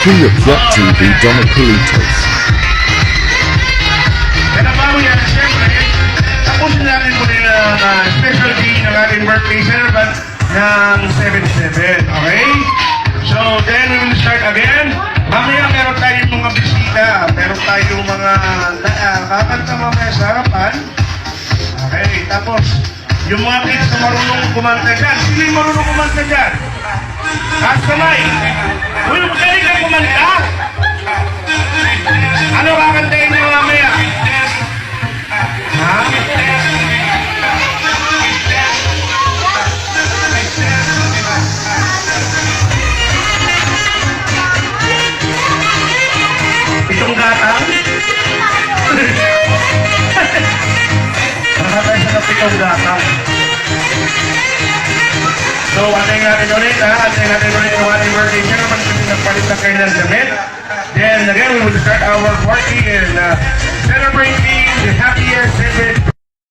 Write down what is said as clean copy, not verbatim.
Kuya Plot TV Donaculitos. Kaya bago yan, siyempre, tapusin natin muli ng special day ng ating birthday celebrant ng 77, okay? So, then we will start again. Mamaya meron tayong mga bisita, meron tayong mga kakanta mamaya sa harapan. Okay, tapos, yung mga kids na marunong kumanta dyan, sino yung marunong kumanta dyan? Taas kamay. Uy, magaling ka kumanta? Ano kakantayin mo mamaya? Ha? Pitong gatang? Nakatay siya ng pitong gatang. So, antayin natin ulit ha. Antayin natin ulit yung ating birthday ceremony kasi nagpalit na kayo ng damit. Then again, we will start our party and celebrating the happiest